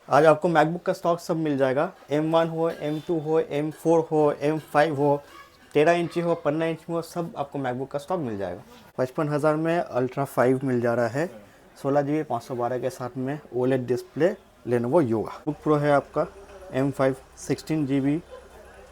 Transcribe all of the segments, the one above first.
आज आपको मैकबुक का स्टॉक सब मिल जाएगा। M1 हो, M2 हो, M4 हो, M5 हो, 13 इंची हो, 15 इंची हो, सब आपको मैकबुक का स्टॉक मिल जाएगा। 55,000 में अल्ट्रा 5 मिल जा रहा है, 16 GB 512 के साथ में OLED display Lenovo yoga. Book pro है आपका M5 16 GB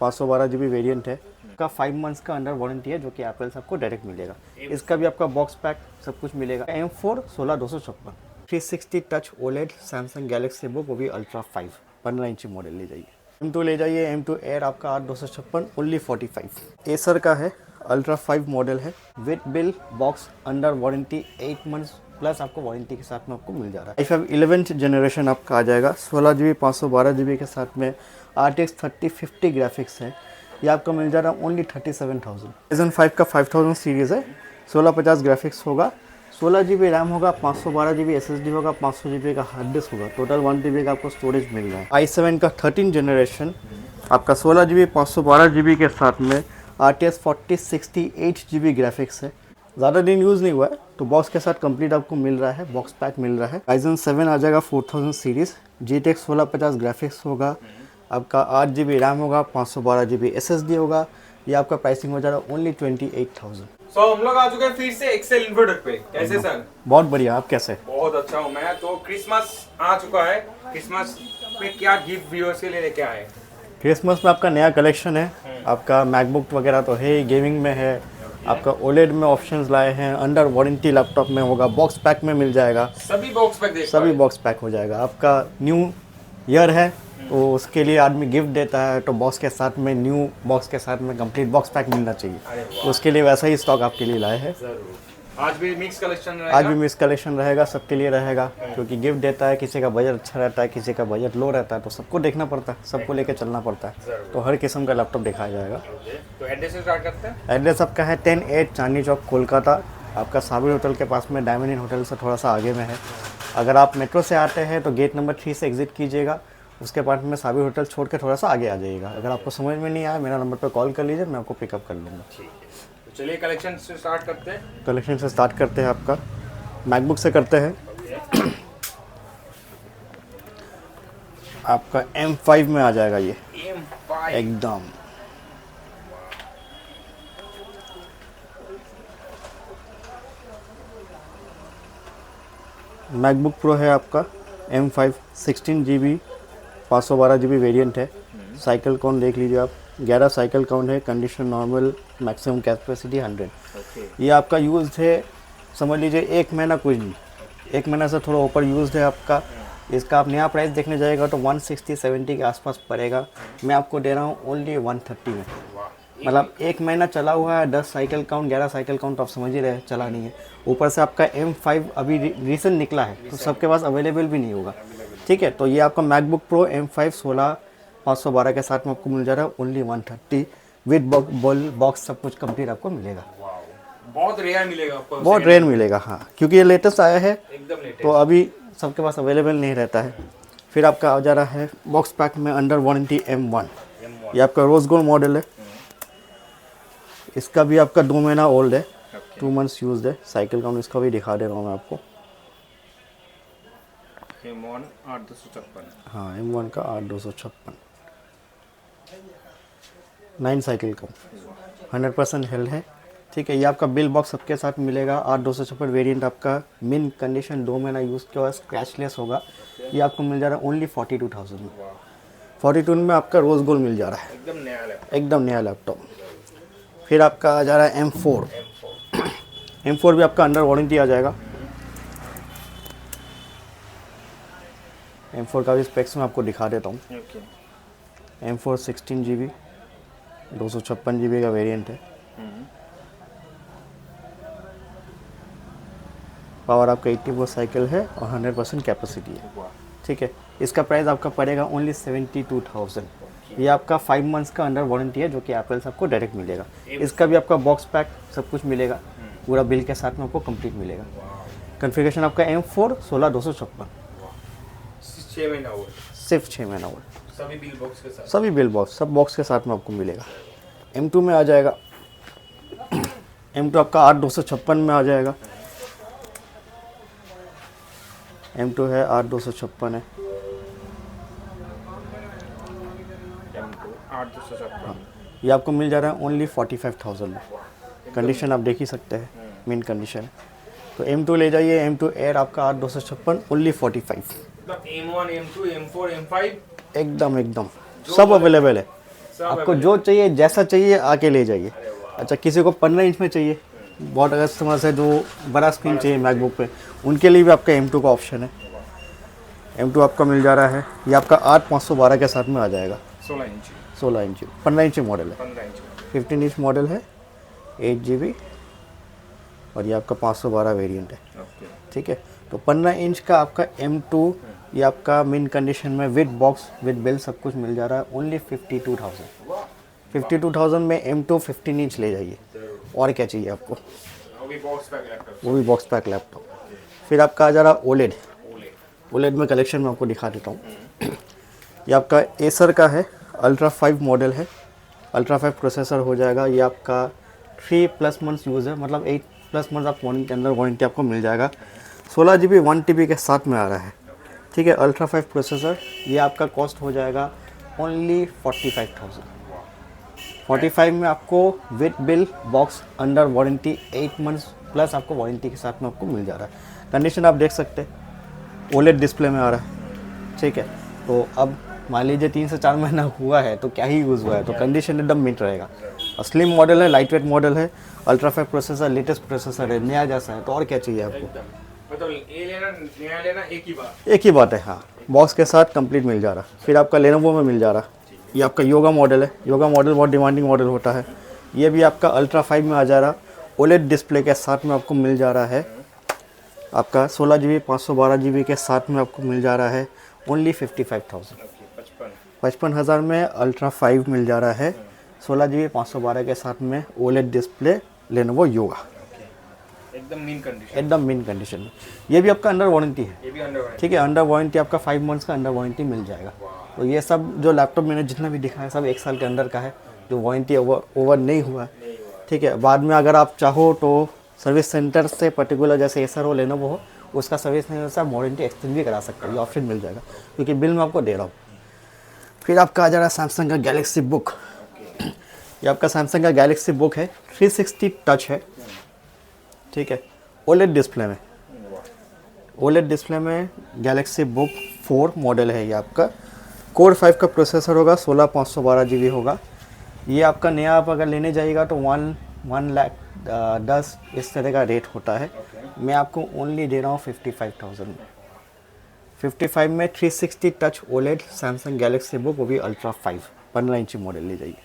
512 GB वेरिएंट है का 5 मंथ्स का अंडर वारंटी है, जो कि एप्पल से आपको डायरेक्ट मिलेगा। इसका भी आपका बॉक्स पैक सब कुछ मिलेगा। M4 16,256 360 touch OLED Samsung Galaxy book, वो भी अल्ट्रा 5 15 इंची मॉडल ले जाइए। M2 ले जाइए, M2 एयर आपका 8,256 ओनली 45। एसर का है, अल्ट्रा 5 मॉडल है, with bill box under warranty 8 months plus आपको वारंटी के साथ में आपको मिल जा रहा है। i5 11th जनरेशन आपका आ जाएगा, 16 GB 512 GB के साथ में RTX 3050 ग्राफिक्स है। ये आपको मिल जा रहा है ओनली 37,000। Ryzen 5 का 5000 सीरीज़ है, 1650 ग्राफिक्स होगा, 16 GB रैम होगा, 512 GB SSD होगा, 500 GB का हार्ड डिस्क होगा, टोटल 1 TB का आपको स्टोरेज मिल रहा है। i7 का 13 जनरेशन आपका 16 GB 512 GB के साथ में RTX 4060 8 GB ग्राफिक्स है। ज़्यादा दिन यूज़ नहीं हुआ है तो बॉक्स के साथ कंप्लीट आपको मिल रहा है, बॉक्स पैक मिल रहा है। Ryzen 7 आ जाएगा 4000 सीरीज़, GTX 1650 ग्राफिक्स होगा, आपका 8 GB रैम होगा, 512 GB SSD होगा। ये आपका प्राइसिंग हो जा रहा है ओनली 28,000। हम लोग आ चुके हैं फिर से एक्सेल इन्वर्टर पे। कैसे सर? बहुत बढ़िया, आप कैसे? बहुत अच्छा हूँ मैं। तो क्रिसमस आ चुका है, क्रिसमस पे क्या गिफ्ट व्यूअर्स के लिए लेके आए? क्रिसमस में आपका नया कलेक्शन है, आपका मैकबुक वगैरह तो है, गेमिंग में है, आपका OLED में ऑप्शंस लाए हैं, अंडर वारंटी लैपटॉप में होगा, बॉक्स पैक में मिल जाएगा। सभी बॉक्स पैक देख सभी बॉक्स पैक हो जाएगा। आपका न्यू ईयर है तो उसके लिए आदमी गिफ्ट देता है, तो बॉक्स के साथ में न्यू बॉक्स के साथ में कंप्लीट बॉक्स पैक मिलना चाहिए, तो उसके लिए वैसा ही स्टॉक आपके लिए लाए हैं। आज भी मिक्स कलेक्शन रहेगा? आज भी मिक्स कलेक्शन रहेगा, सबके लिए रहेगा, क्योंकि गिफ्ट देता है, किसी का बजट अच्छा रहता है, किसी का बजट लो रहता है, तो सबको देखना पड़ता है, सबको लेके चलना पड़ता है, तो हर किस्म का लैपटॉप दिखाया जाएगा। तो एड्रेस से स्टार्ट करते हैं। एड्रेस आपका है 10-8 चांदनी चौक कोलकाता, आपका साबिर होटल के पास में, डायमंड इन होटल से थोड़ा सा आगे में है। अगर आप मेट्रो से आते हैं तो गेट नंबर 3 से एग्जिट कीजिएगा, उसके बाद में साबिर होटल छोड़ के थोड़ा सा आगे आ जाइएगा। अगर आपको समझ में नहीं आया, मेरा नंबर पर कॉल कर लीजिए, मैं आपको पिकअप कर लूँगा। तो चलिए कलेक्शन से स्टार्ट करते हैं। कलेक्शन से स्टार्ट करते हैं, आपका मैकबुक से करते हैं। आपका M5 में आ जाएगा ये, M5 एकदम मैकबुक प्रो है आपका M5 16 GB 512 GB वेरिएंट है। साइकिल काउंट देख लीजिए आप, 11 साइकिल काउंट है, कंडीशन नॉर्मल, मैक्सिमम कैपेसिटी 100। ये आपका यूज़ है, समझ लीजिए 1 महीना, कुछ नहीं, 1 महीना से थोड़ा ऊपर यूज़ है आपका। इसका आप नया प्राइस देखने जाएगा तो 160-170 के आसपास पड़ेगा। मैं आपको दे रहा हूँ ओनली 130 में। मतलब 1 महीना चला हुआ है, 10 साइकिल काउंट, 11 साइकिल काउंट, आप समझ ही रहे, चला नहीं है। ऊपर से आपका M5 अभी रिसेंट निकला है, तो सबके पास अवेलेबल भी नहीं होगा, ठीक है। तो ये आपका मैकबुक प्रो M5 16/512 के साथ में आपको मिल जा रहा है ओनली 130 विद बॉक्स, सब कुछ कंप्लीट आपको मिलेगा। बहुत रेयर मिलेगा आपको, बहुत रेयर मिलेगा, हाँ, क्योंकि ये लेटेस्ट आया है, एकदम लेटेस्ट, तो अभी सबके पास अवेलेबल नहीं रहता है। फिर आपका आ जा रहा है बॉक्स पैक में अंडर वारंटी M1। ये आपका रोज गोल्ड मॉडल है, इसका भी आपका 2 महीना ओल्ड है, 2 मंथ्स यूज्ड है। साइकिल काउंट इसका भी दिखा दे रहा हूँ मैं आपको। M1 8,256। हाँ, M1 का 8,256, 9 साइकिल काउंट, 100% हेल्थ है, ठीक है। ये आपका बिल बॉक्स सबके साथ मिलेगा। 8,256 वेरिएंट आपका मिन कंडीशन, 2 महीना यूज़ किया हुआ, स्क्रैचलेस होगा। ये आपको मिल जा रहा है ओनली 42,000 में। 42 में आपका रोज गोल्ड मिल जा रहा है, एकदम नया लैपटॉप, एकदम नया लैपटॉप। फिर आपका आ जा रहा है M4। M4 भी आपका अंडर वारंटी आ जाएगा। M4 का भी स्पेक्स में आपको दिखा देता हूँ। M4 16 GB 256 GB का वेरिएंट है। पावर आपका 84 साइकिल है और 100% कैपेसिटी है, ठीक है। इसका प्राइस आपका पड़ेगा ओनली 72,000। ये आपका 5 मंथ्स का अंडर वारंटी है, जो कि एप्पल से आपको डायरेक्ट मिलेगा। इसका भी आपका बॉक्स पैक सब कुछ मिलेगा, पूरा बिल के साथ में आपको कंप्लीट मिलेगा। कॉन्फ़िगरेशन आपका M4 16,256, 6 महीना ओल्ड, सिर्फ 6 महीना ओल्ड, सभी बिल बॉक्स के साथ, सभी बिल बॉक्स, सब बॉक्स के साथ में आपको मिलेगा। M2 में आ जाएगा, M2 आपका 8,256 में आ जाएगा। M2 है 8,256 है, M2 8,256 ये आपको मिल जा रहा है ओनली 45,000 में। कंडीशन आप देख ही सकते हैं, मेन कंडीशन। तो M2 ले जाइए, M2 एयर आपका 8,256 ओनली 45। मतलब M1 M2 M4 M5 एकदम एकदम सब अवेलेबल है। आपको जो चाहिए जैसा चाहिए आके ले जाइए। अच्छा, किसी को 15 इंच में चाहिए, बहुत कस्टमर्स है जो बड़ा स्क्रीन चाहिए मैकबुक पे, उनके लिए भी आपका M2 का ऑप्शन है। M2 आपका मिल जा रहा है, ये आपका 8,512 के साथ में आ जाएगा। 16 इंच 16 इंच 15 इंच मॉडल है, 15 इंच 15 इंच मॉडल है, 8 GB, और ये आपका 512 वेरिएंट है। ओके ठीक है, तो 15 इंच का आपका M2 ये आपका मिन कंडीशन में विद बॉक्स विद बिल सब कुछ मिल जा रहा है ओनली 52,000। 52,000 में M2 15 इंच ले जाइए, और क्या चाहिए आपको, वो भी बॉक्स पैक लैपटॉप वो भी बॉक्स पैक लैपटॉप। फिर आपका आ जा रहा ओलेड। ओलेड में कलेक्शन में आपको दिखा देता हूँ। ये आपका एसर का है, अल्ट्रा 5 मॉडल है, अल्ट्रा 5 प्रोसेसर हो जाएगा। ये आपका 3+ मंथ्स यूज़ है, मतलब 8+ मंथ आप वारंटी के अंदर वारंटी आपको मिल जाएगा। 16 GB 1 TB के साथ में आ रहा है। ठीक है, अल्ट्रा 5 प्रोसेसर, ये आपका कॉस्ट हो जाएगा ओनली 45,000। 45 में आपको with bill box under warranty 8 months plus आपको वारंटी के साथ में आपको मिल जा रहा है। कंडीशन आप देख सकते हैं, ओलेड डिस्प्ले में आ रहा है। ठीक है, तो अब मान लीजिए 3 से 4 महीना हुआ है तो क्या ही यूज़ हुआ है, तो कंडीशन एकदम मिट रहेगा। स्लिम मॉडल है, लाइट वेट मॉडल है, अल्ट्रा 5 प्रोसेसर, लेटेस्ट प्रोसेसर है, नया जैसा है, तो और क्या चाहिए आपको। मतलब ये लेना नया लेना एक ही बात है, हाँ, बॉक्स के साथ कंप्लीट मिल जा रहा। फिर आपका लेनोवो में मिल जा रहा, ये आपका योगा मॉडल है। योगा मॉडल बहुत डिमांडिंग मॉडल होता है। ये भी आपका अल्ट्रा 5 में आ जा रहा, ओलेड डिस्प्ले के साथ में आपको मिल जा रहा है। आपका 16 GB 512 GB के साथ में आपको मिल जा रहा है ओनली 55,000। 55,000 में अल्ट्रा 5 मिल जा रहा है, 16 GB 512 के साथ में ओलेड डिस्प्ले, लेनोवो योगा, एकदम मीन कंडीशन, एकदम मिन कंडीशन में। ये भी आपका अंडर वारंटी है। ये भी अंडर ठीक है, अंडर वारंटी आपका 5 मंथ्स का अंडर वारंटी मिल जाएगा। तो ये सब जो लैपटॉप मैंने जितना भी दिखाया सब 1 साल के अंदर का है, जो वारंटी ओवर नहीं हुआ है। ठीक है, बाद में अगर आप चाहो तो सर्विस सेंटर से पर्टिकुलर जैसे एसर हो, लेनोवो हो, उसका सर्विस सेंटर से आप वारंटी एक्सटेंड भी करा सकते हो, ये ऑप्शन मिल जाएगा क्योंकि बिल में आपको दे रहा हूँ। फिर आपका आ जा रहा है सैमसंग का गैलेक्सी बुक। ये आपका सैमसंग का गैलेक्सी बुक है, 360 टच है। ठीक है, ओलेड डिस्प्ले में, ओलेड डिस्प्ले में गैलेक्सी बुक 4 मॉडल है। ये आपका कोर 5 का प्रोसेसर होगा, 16/512 GB होगा। ये आपका नया आप अगर लेने जाइएगा तो 1,10,000 इस तरह का रेट होता है। मैं आपको ओनली दे रहा हूँ 55,000 में। 55 में 360 touch OLED Samsung Galaxy book, वो भी अल्ट्रा 5 15 इंची मॉडल ले जाइए।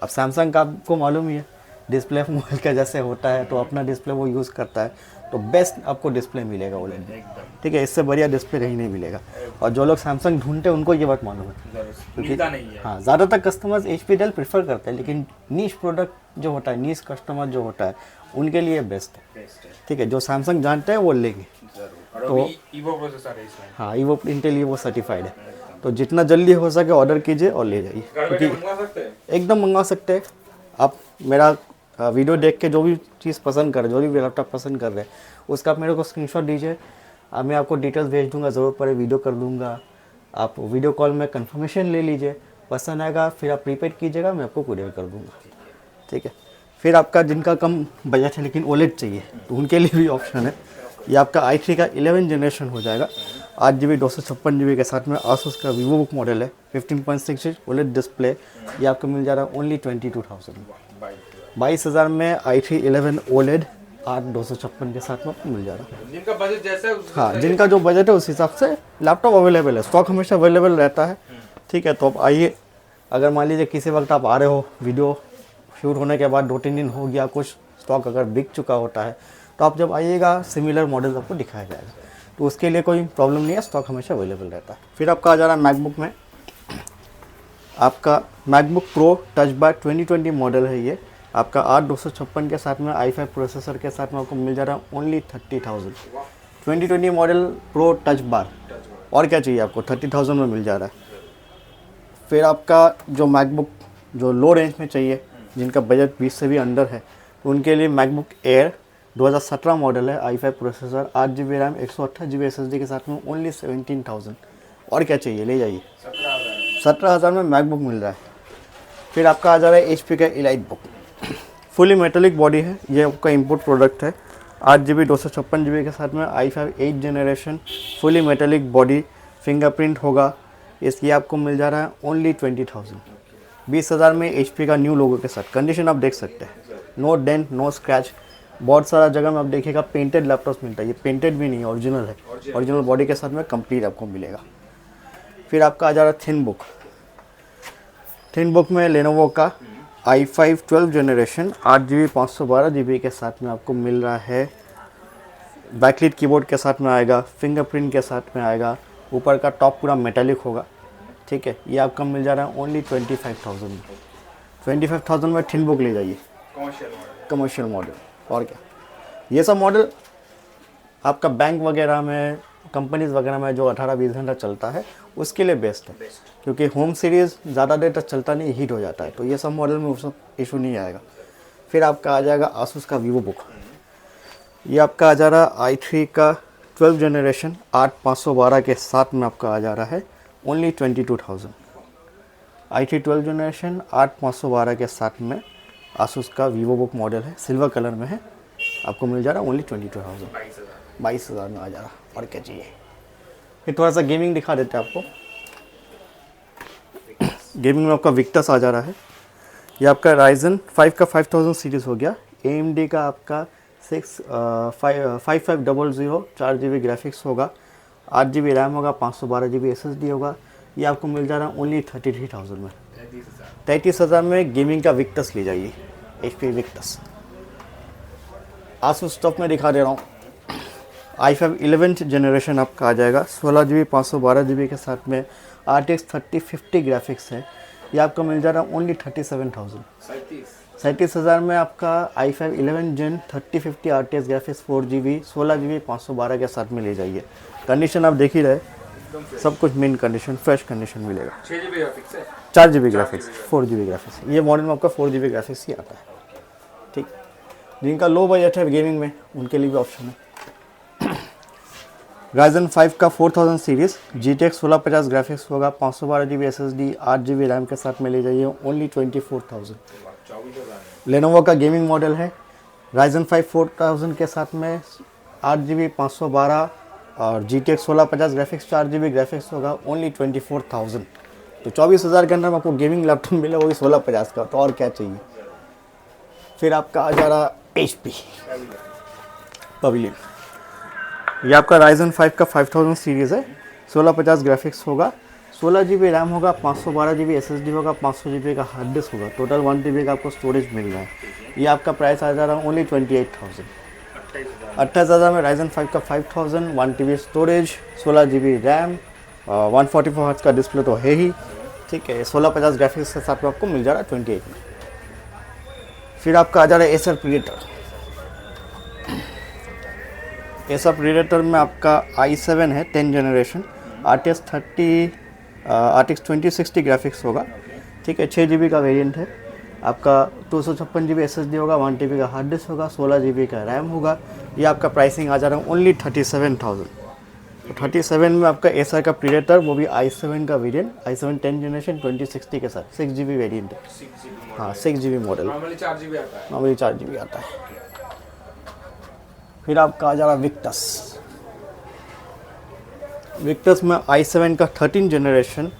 अब सैमसंग का आपको मालूम ही है, डिस्प्ले मोबाइल का जैसे होता है तो अपना डिस्प्ले वो यूज़ करता है, तो बेस्ट आपको डिस्प्ले मिलेगा ओलेड में। ठीक है, इससे बढ़िया डिस्प्ले कहीं नहीं मिलेगा। और जो लोग सैमसंग ढूंढते हैं उनको ये बात मालूम है, मिलता नहीं है। हाँ, ज़्यादातर कस्टमर्स HP डेल प्रेफर करते हैं, लेकिन नीश प्रोडक्ट जो होता है, नीश कस्टमर जो होता है, उनके लिए बेस्ट है। ठीक है, जो सैमसंग जानते हैं वो लेंगे। तो ईवो प्रोसेसर है इसमें, हाँ, ईवो इंटेल ईवो सर्टिफाइड है, तो जितना जल्दी हो सके ऑर्डर कीजिए और ले जाइए, घर बैठे मंगवा सकते हैं। एकदम मंगवा सकते हैं। आप मेरा वीडियो देख के जो भी चीज़ पसंद कर रहे, जो भी लैपटॉप पसंद कर रहे हैं, उसका आप मेरे को स्क्रीनशॉट दीजिए, मैं आपको डिटेल्स भेज दूंगा, ज़रूरत पड़े वीडियो कर दूंगा। आप वीडियो कॉल में कंफर्मेशन ले लीजिए, पसंद आएगा फिर आप प्रीपेड कीजिएगा, मैं आपको कुरियर कर दूंगा। ठीक है, फिर आपका जिनका कम बजट है लेकिन ओलेड चाहिए तो उनके लिए भी ऑप्शन है। ये आपका i3 का 11 जनरेशन हो जाएगा, 8 GB 256 GB के साथ में। आसूस का वीवो बुक मॉडल है, 15.6 इंच ओलेड डिस्प्ले, ये आपको मिल जा रहा है ओनली 22,000। 22,000 में i3 11 ओलेड 8/256 के साथ में आपको मिल जा रहा है। जिनका बजट जैसा है हाँ, जिनका जो बजट है उस हिसाब से लैपटॉप अवेलेबल है, स्टॉक हमेशा अवेलेबल रहता है। ठीक है, तो आप आइए, अगर मान लीजिए किसी वक्त आप आ रहे हो, वीडियो शूट होने के बाद 2-3 दिन हो गया, कुछ स्टॉक अगर बिक चुका होता है, तो आप जब आइएगा सिमिलर मॉडल आपको दिखाया जाएगा, तो उसके लिए कोई प्रॉब्लम नहीं है, स्टॉक हमेशा अवेलेबल रहता है। फिर आपका आ जा रहा है मैकबुक में, आपका MacBook pro touch bar 2020 model है। ये आपका 8/256 के साथ में i5 प्रोसेसर के साथ में आपको मिल जा रहा है only 30,000। 2020 model pro touch bar, और क्या चाहिए आपको, 30,000 में मिल जा रहा है। फिर आपका जो मैकबुक जो लो रेंज में चाहिए, जिनका बजट 20 से भी अंडर है, तो उनके लिए मैकबुक एयर 2017 मॉडल है, i5 processor, 8 GB RAM, 128 GB SSD के साथ में ओनली 17,000। और क्या चाहिए, ले जाइए। 17,000 में मैकबुक मिल रहा है। फिर आपका आ जा रहा है HP का elite book, fully metallic body है, ये आपका इंपोर्ट प्रोडक्ट है। 8GB 256GB के साथ में i5 8 generation fully metallic body, fingerprint होगा। इसलिए आपको मिल जा रहा है ओनली 20,000, 20,000 में HP का न्यू लोगो के साथ। कंडीशन आप देख सकते हैं, नो डेंट नो स्क्रैच। बहुत सारा जगह में आप देखिएगा पेंटेड लैपटॉप मिलता है, ये पेंटेड भी नहीं है, ओरिजिनल है, ओरिजिनल बॉडी के साथ में कंप्लीट आपको मिलेगा। फिर आपका आ जा रहा है थिन बुक। थिन बुक में लेनोवो का i5 12 जनरेशन 8GB 512GB के साथ में आपको मिल रहा है। बैकलिट कीबोर्ड के साथ में आएगा, फिंगरप्रिंट के साथ में आएगा, ऊपर का टॉप पूरा मेटालिक होगा। ठीक है, ये आपका मिल जा रहा है ओनली 25,000 में। 25,000 में थिन बुक ले जाइए, कमर्शियल मॉडल। और क्या, ये सब मॉडल आपका बैंक वगैरह में, कंपनीज वगैरह में जो 18-20 घंटा चलता है उसके लिए बेस्ट है, क्योंकि होम सीरीज़ ज़्यादा देर तक चलता नहीं, हीट हो जाता है। तो ये सब मॉडल में उस इशू नहीं आएगा। फिर आपका आ जाएगा आसूस का वीवो बुक, ये आपका आ जा रहा है i3 का 12 जनरेशन 8512 के साथ में आपका आ जा रहा है ओनली 22,000। i3 12 जनरेशन 8512 के साथ में आसूस का वीवो बुक मॉडल है, सिल्वर कलर में है, आपको मिल जा रहा है ओनली 22,000, 22,000 में आ जा रहा। और क्या चाहिए। फिर थोड़ा सा गेमिंग दिखा देते हैं आपको। गेमिंग में आपका विक्टस आ जा रहा है, ये आपका Ryzen 5 का 5000 सीरीज़ हो गया। AMD का आपका 5500 4GB ग्राफिक्स होगा, 8GB रैम होगा, 512GB SSD होगा। ये आपको मिल जा रहा है ओनली 33,000 में। 33,000 में गेमिंग का विक्टस ले जाइए, HP विक्टस। आसूस स्टॉक में दिखा दे रहा हूँ, i5 11th जनरेशन आपका आ जाएगा, 16GB 512GB के साथ में RTX 3050 ग्राफिक्स है। ये आपको मिल जा रहा है ओनली 37,000। 37,000 में आपका i5 11 Gen 3050 RTX graphics 4GB 16GB 512 के साथ में ले जाइए। कंडीशन आप देख ही रहे, सब कुछ मेन कंडीशन, फ्रेश कंडीशन मिलेगा। 6GB ग्राफिक्स है, 4GB ग्राफिक्स, 4GB ग्राफिक्स। ये मॉडल में आपका 4GB ग्राफिक्स ही आता है। ठीक, जिनका लो बजट है गेमिंग में उनके लिए भी ऑप्शन है। Ryzen 5 का 4000 सीरीज़ GTX 1650 ग्राफिक्स होगा, 512GB SSD 8GB रैम के साथ में ले जाइए ओनली 24,000। लेनोवो का गेमिंग मॉडल है, Ryzen 5 4000 के साथ में 8GB 512 और GTX 1650 ग्राफिक्स 4GB ग्राफिक्स होगा ओनली 24,000। तो 24,000 के अंदर में आपको गेमिंग लैपटॉप मिले, वो भी 1650 का, तो और क्या चाहिए। फिर आपका आ जा रहा HP पवेलियन, ये आपका Ryzen 5 का 5000 सीरीज़ है, 1650 ग्राफिक्स होगा, 16GB रैम होगा, 512GB SSD होगा, 500GB का हार्ड डिस्क होगा, टोटल 1TB का आपको स्टोरेज मिल रहा है। ये आपका प्राइस आ जा रहा है ओनली 28,000। 28,000 में Ryzen 5 का 5000, 1TB storage, 16GB RAM, 144 hertz का डिस्प्ले तो है ही। ठीक है, 1650 ग्राफिक्स के साथ में आपको मिल जा रहा है 28 में। फिर आपका आ जा रहा है एसर प्रीडेटर। एसर प्रीडेटर में आपका i7 है 10 जनरेशन, RTX 2060 ग्राफिक्स होगा। ठीक है, 6GB का वेरिएंट है, आपका 256GB SSD होगा, 1TB का हार्ड डिस्क होगा, 16GB का रैम होगा। ये आपका प्राइसिंग आ जा रहा है ओनली 37,000। तो 37 में आपका एसर का प्रीडेटर, वो भी i7 का वेरिएंट, i7 10 जनरेशन 2060 के साथ, 6GB वेरिएंट है। हाँ, 6GB मॉडल, नॉर्मली 4GB आता है। नॉर्मली 4GB आता है। फिर आपका आ जा रहा विक्टस। विक्टस में i7 का 13 जनरेशन,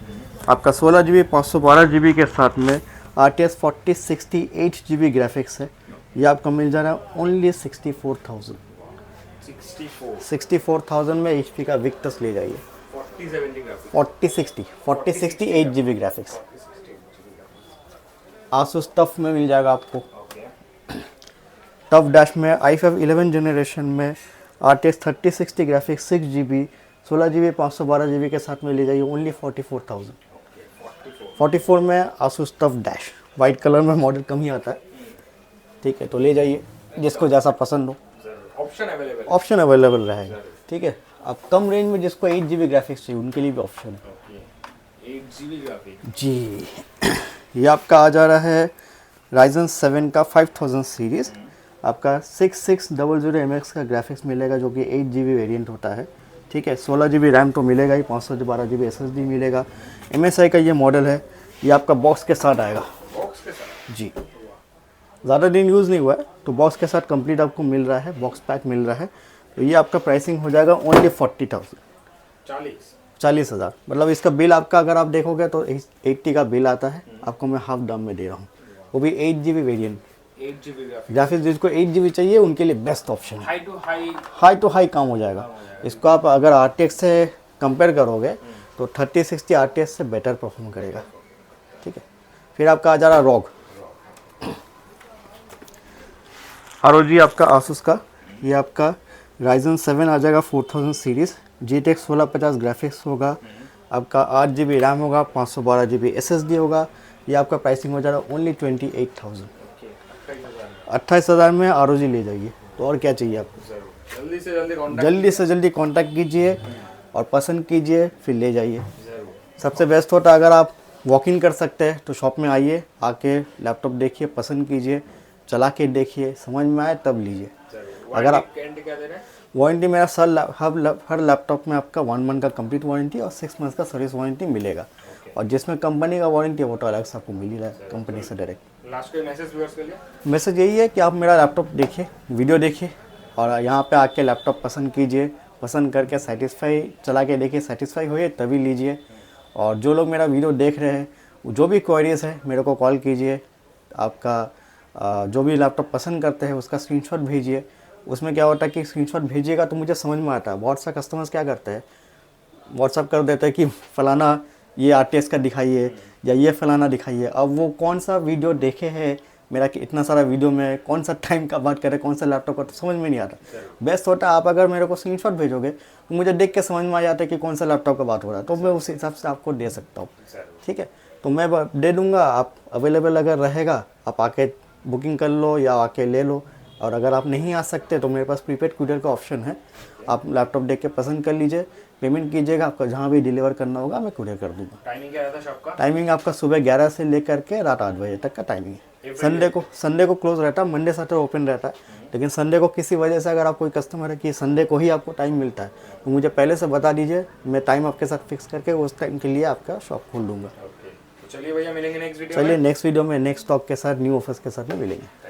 आपका 16GB 512GB के साथ में RTX 4060 8GB ग्राफिक्स है। ये आपका मिल जा रहा है ओनली 64,000। 64,000 में HP का विक्टस ले जाइए। 4060 8GB ग्राफिक्स। आसूस टफ में मिल जाएगा आपको। टफ डैश में i5 11 जनरेशन में RTX 3060 graphics 6GB 16GB 512GB के साथ में ले जाइए ओनली 44,000। 44 में Asus tough dash, white colour में मॉडल कम ही आता है। ठीक है, तो ले जाइए, जिसको जैसा पसंद हो, ऑप्शन अवेलेबल रहेगा। ठीक है, अब कम रेंज में जिसको 8GB ग्राफिक्स चाहिए उनके लिए भी ऑप्शन है। 8GB ग्राफिक्स जी। ये आपका आ जा रहा है Ryzen 7 का 5000 सीरीज़, आपका 6600 MX का ग्राफिक्स मिलेगा, जो कि 8GB वेरिएंट होता है। ठीक है। 16 GB रैम तो मिलेगा ही, 512 GB SSD मिलेगा। MSI का ये मॉडल है, ये आपका बॉक्स के साथ आएगा। बॉक्स के साथ जी, ज़्यादा दिन यूज़ नहीं हुआ है तो बॉक्स के साथ कंप्लीट आपको मिल रहा है, बॉक्स पैक मिल रहा है। तो ये आपका प्राइसिंग हो जाएगा ओनली 40,000, 40,000। मतलब इसका बिल आपका अगर आप देखोगे तो 80 का बिल आता है, आपको मैं हाफ दाम में दे रहा हूँ, वो भी 8 GB वेरियंट। 8 GB ग्राफिक्स जिसको 8 GB चाहिए उनके लिए बेस्ट ऑप्शन है। हाई टू हाई काम हो जाएगा। इसको आप अगर RTX से कंपेयर करोगे तो 3060 RTX से बेटर परफॉर्म करेगा, ठीक है। फिर आपका आ जा रहा ROG ROG आपका आसूस का, ये आपका Ryzen 7 आ जाएगा 4000 सीरीज़, GTX 1650 ग्राफिक्स होगा, आपका 8 GB रैम होगा, 512 GB SSD होगा। ये आपका प्राइसिंग हो जाएगा ओनली 28,000। 28,000 में ROG ले जाइए, तो और क्या चाहिए आपको। जल्दी से जल्दी कांटेक्ट कीजिए और पसंद कीजिए, फिर ले जाइए। सबसे बेस्ट होता है अगर आप वॉक इन कर सकते हैं तो शॉप में आइए, आके लैपटॉप देखिए, पसंद कीजिए, चला के देखिए, समझ में आए तब लीजिए। अगर आप वारंटी मेरा हर लैपटॉप में आपका 1 मंथ का कंप्लीट वारंटी और 6 मंथ का सर्विस वारंटी मिलेगा। और जिसमें कंपनी का वारंटी है वो तो अलग से आपको मिल ही रहा है कंपनी से डायरेक्ट। लास्ट कोई मैसेज व्यूअर्स के लिए? मैसेज यही है कि आप मेरा लैपटॉप देखिए, वीडियो देखिए और यहाँ पे आके लैपटॉप पसंद कीजिए, पसंद करके सेटिस्फाई चला के देखिए, सेटिस्फाई होइए तभी लीजिए। और जो लोग मेरा वीडियो देख रहे हैं, जो भी क्वेरीज है मेरे को कॉल कीजिए। आपका जो भी लैपटॉप पसंद करते हैं उसका स्क्रीनशॉट भेजिए। उसमें क्या होता है कि स्क्रीनशॉट भेजिएगा तो मुझे समझ में आता है। बहुत सा कस्टमर्स क्या करते हैं, व्हाट्सअप कर देते हैं कि फ़लाना ये RTX का दिखाइए या ये फ़लाना दिखाइए। अब वो कौन सा वीडियो देखे हैं मेरा कि इतना सारा वीडियो में कौन सा टाइम का बात करे, कौन सा लैपटॉप का, तो समझ में नहीं आता। बेस्ट होता है आप अगर मेरे को स्क्रीनशॉट भेजोगे तो मुझे देख के समझ में आ जाता है कि कौन सा लैपटॉप का बात हो रहा है, तो मैं उस हिसाब से आपको दे सकता हूँ, ठीक है। तो मैं दे दूँगा, आप अवेलेबल अगर रहेगा आप आके बुकिंग कर लो या आके ले लो। और अगर आप नहीं आ सकते तो मेरे पास प्रीपेड कुरियर का ऑप्शन है, आप लैपटॉप देख के पसंद कर लीजिए, पेमेंट कीजिएगा, आपको जहाँ भी डिलीवर करना होगा मैं कुरियर कर दूँगा। टाइमिंग क्या रहता है शॉप का? टाइमिंग आपका सुबह 11 से लेकर के रात 8 बजे तक का टाइमिंग है। संडे को क्लोज रहता है, मंडे सैटरडे ओपन रहता है। लेकिन संडे को किसी वजह से अगर आप कोई कस्टमर है कि संडे को ही आपको टाइम मिलता है तो मुझे पहले से बता दीजिए, मैं टाइम आपके साथ फिक्स करके उस टाइम के लिए आपका शॉप खोल दूँगा। चलिए भैया, मिलेंगे नेक्स्ट वीडियो में। चलिए नेक्स्ट वीडियो में नेक्स्ट स्टॉक के साथ, न्यू ऑफर्स के साथ में मिलेंगे।